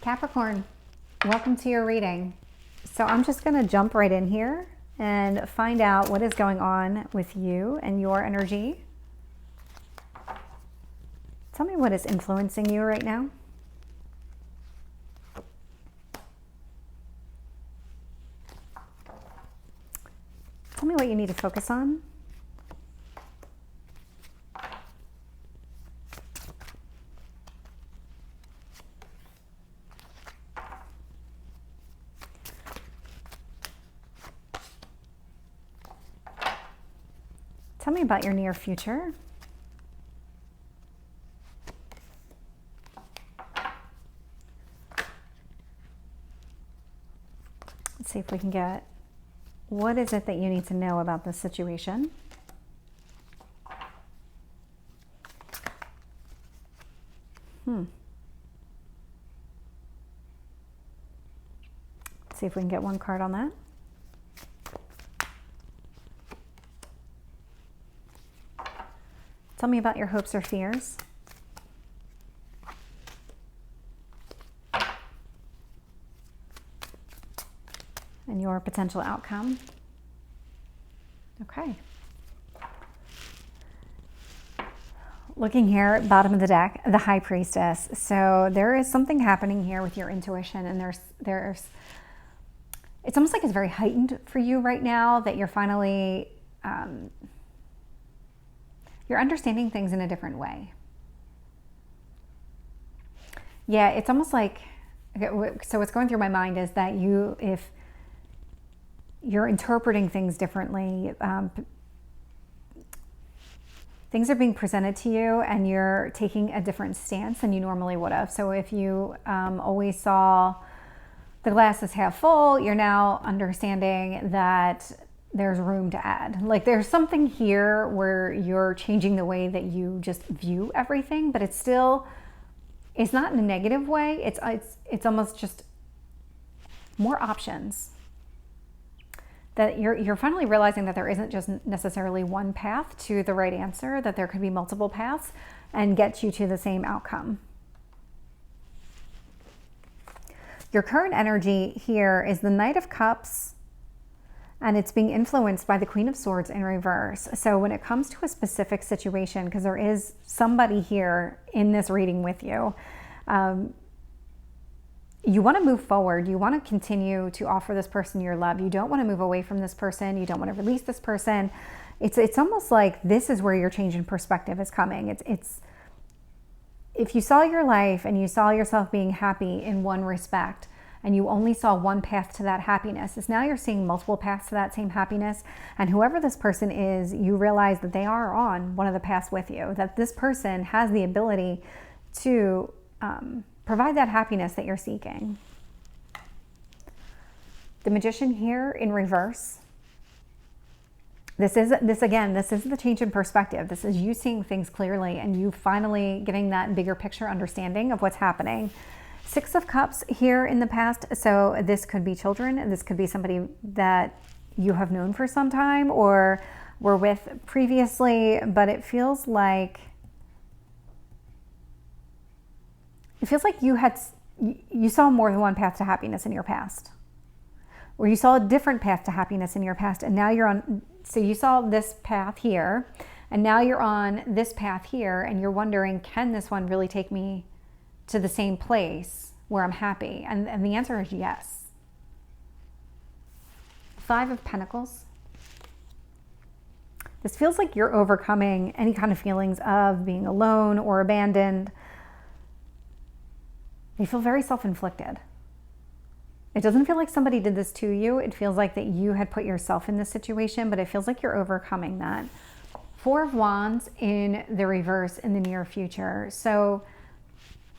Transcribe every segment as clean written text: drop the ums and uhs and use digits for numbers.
Capricorn, welcome to your reading. So I'm just going to jump right in here and find out what is going on with you and your energy. Tell me what is influencing you right now. Tell me what you need to focus on. Tell me about your near future. Let's see if we can get, what is it that you need to know about this situation? Let's see if we can get one card on that. Tell me about your hopes or fears. And your potential outcome. Okay. Looking here at the bottom of the deck, the High Priestess. So there is something happening here with your intuition, and there's it's almost like it's very heightened for you right now, that you're finally you're understanding things in a different way. Yeah, it's almost like, so what's going through my mind is that if you're interpreting things differently, things are being presented to you and you're taking a different stance than you normally would have. So if you always saw the glass is half full, you're now understanding that there's room to add. Like there's something here where you're changing the way that you just view everything, but it's not in a negative way. It's almost just more options. That you're finally realizing that there isn't just necessarily one path to the right answer, that there could be multiple paths and get you to the same outcome. Your current energy here is the Knight of Cups, and it's being influenced by the Queen of Swords in reverse. So when it comes to a specific situation, because there is somebody here in this reading with you, you want to move forward. You want to continue to offer this person your love. You don't want to move away from this person. You don't want to release this person. It's almost like this is where your change in perspective is coming. It's if you saw your life and you saw yourself being happy in one respect, and you only saw one path to that happiness, is now you're seeing multiple paths to that same happiness. And whoever this person is, you realize that they are on one of the paths with you, that this person has the ability to provide that happiness that you're seeking. The Magician here in reverse. This is the change in perspective. This is you seeing things clearly and you finally getting that bigger picture understanding of what's happening. Six of Cups here in the past. So this could be children. This could be somebody that you have known for some time or were with previously, but it feels like you saw more than one path to happiness in your past, or you saw a different path to happiness in your past, and now you're on, so you saw this path here, and now you're on this path here, and you're wondering, can this one really take me to the same place where I'm happy? And the answer is yes. Five of Pentacles. This feels like you're overcoming any kind of feelings of being alone or abandoned. They feel very self-inflicted. It doesn't feel like somebody did this to you. It feels like that you had put yourself in this situation, but it feels like you're overcoming that. Four of Wands in the reverse in the near future. So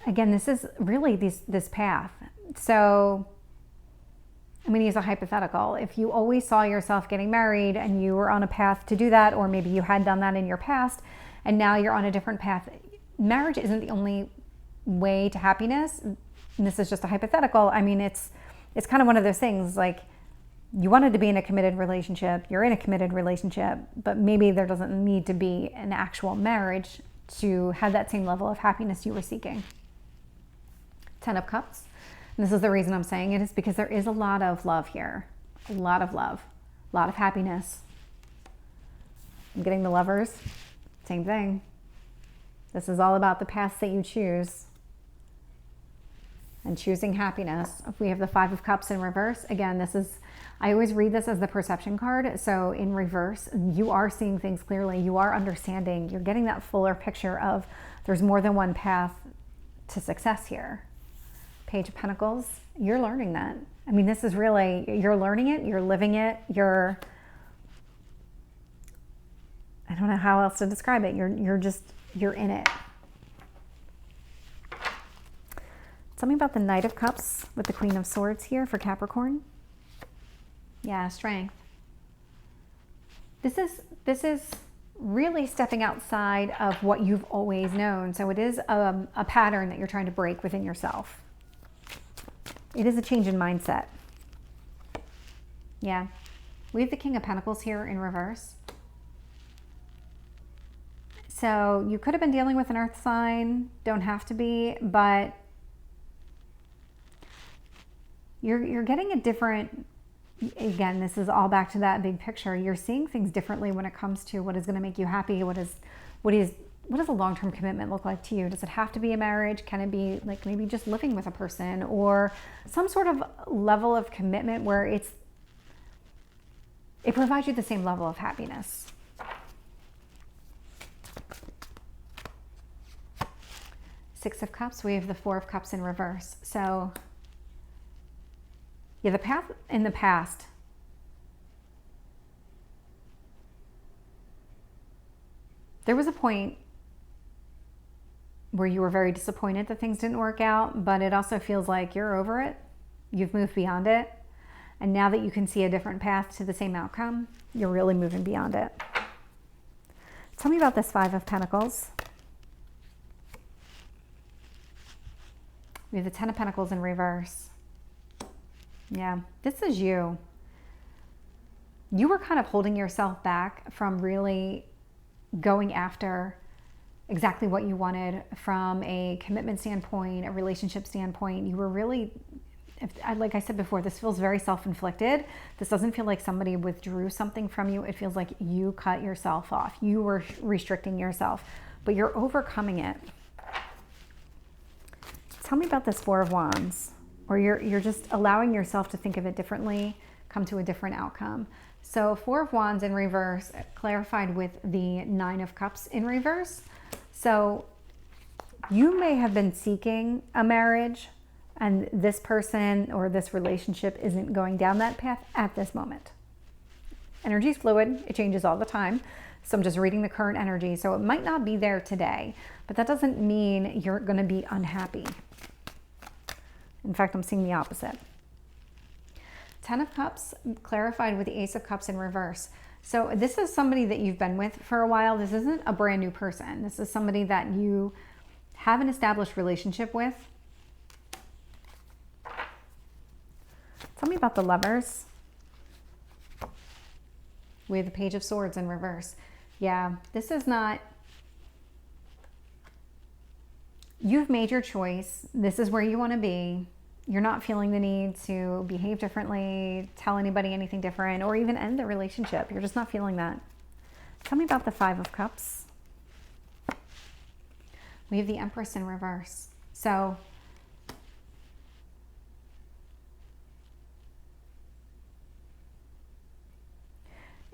again, this is really this path. So I'm going to use a hypothetical. If you always saw yourself getting married and you were on a path to do that, or maybe you had done that in your past and now you're on a different path, marriage isn't the only way to happiness. And this is just a hypothetical. I mean, it's kind of one of those things, like you wanted to be in a committed relationship, you're in a committed relationship, but maybe there doesn't need to be an actual marriage to have that same level of happiness you were seeking. 10 of Cups. And this is the reason I'm saying it, is because there is a lot of love here. A lot of love. A lot of happiness. I'm getting the Lovers. Same thing. This is all about the paths that you choose. And choosing happiness. If we have the Five of Cups in reverse, again, this is, I always read this as the perception card. So in reverse, you are seeing things clearly. You are understanding. You're getting that fuller picture of there's more than one path to success here. Page of Pentacles, you're learning that. I mean, this is really, you're learning it, you're living it, you're, I don't know how else to describe it. You're in it. Tell me about the Knight of Cups with the Queen of Swords here for Capricorn. Yeah, strength. This is really stepping outside of what you've always known. So it is a pattern that you're trying to break within yourself. It is a change in mindset. Yeah. We have the King of Pentacles here in reverse. So you could have been dealing with an earth sign, don't have to be, but you're getting a different, again, this is all back to that big picture. You're seeing things differently when it comes to what is going to make you happy. What does a long-term commitment look like to you? Does it have to be a marriage? Can it be like maybe just living with a person, or some sort of level of commitment where it provides you the same level of happiness? Six of Cups, we have the Four of Cups in reverse. So yeah, the path in the past, there was a point where you were very disappointed that things didn't work out, but it also feels like you're over it. You've moved beyond it. And now that you can see a different path to the same outcome, you're really moving beyond it. Tell me about this Five of Pentacles. We have the Ten of Pentacles in reverse. Yeah, this is you. You were kind of holding yourself back from really going after exactly what you wanted from a commitment standpoint, a relationship standpoint. You were really, like I said before, this feels very self-inflicted. This doesn't feel like somebody withdrew something from you. It feels like you cut yourself off. You were restricting yourself, but you're overcoming it. Tell me about this Four of Wands, or you're just allowing yourself to think of it differently, come to a different outcome. So Four of Wands in reverse, clarified with the Nine of Cups in reverse. So you may have been seeking a marriage, and this person or this relationship isn't going down that path at this moment. Energy is fluid. It changes all the time. So I'm just reading the current energy. So it might not be there today, but that doesn't mean you're going to be unhappy. In fact, I'm seeing the opposite. Ten of Cups clarified with the Ace of Cups in reverse. So this is somebody that you've been with for a while. This isn't a brand new person. This is somebody that you have an established relationship with. Tell me about the Lovers. We have the Page of Swords in reverse. Yeah, this is not, you've made your choice. This is where you want to be. You're not feeling the need to behave differently, tell anybody anything different, or even end the relationship. You're just not feeling that. Tell me about the Five of Cups. We have the Empress in reverse. So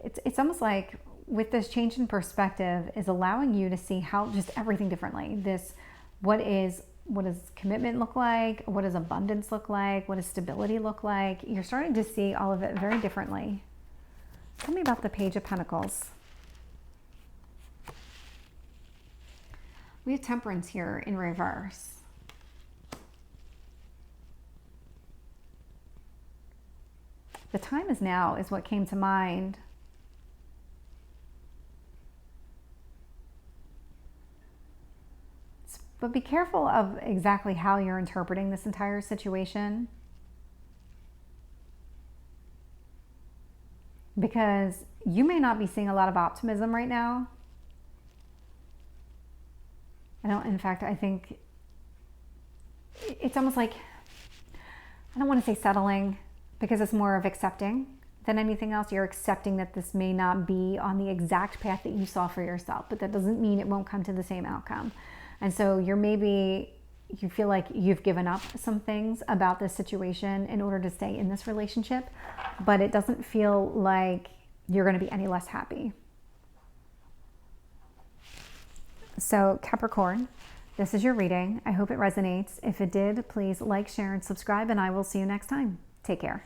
it's almost like with this change in perspective is allowing you to see how just everything differently. What does commitment look like? What does abundance look like? What does stability look like? You're starting to see all of it very differently. Tell me about the Page of Pentacles. We have Temperance here in reverse. The time is now is what came to mind. But be careful of exactly how you're interpreting this entire situation. Because you may not be seeing a lot of optimism right now. In fact, I think it's almost like I don't want to say settling, because it's more of accepting than anything else. You're accepting that this may not be on the exact path that you saw for yourself, but that doesn't mean it won't come to the same outcome. And so you feel like you've given up some things about this situation in order to stay in this relationship, but it doesn't feel like you're going to be any less happy. So Capricorn, this is your reading. I hope it resonates. If it did, please like, share, and subscribe, and I will see you next time. Take care.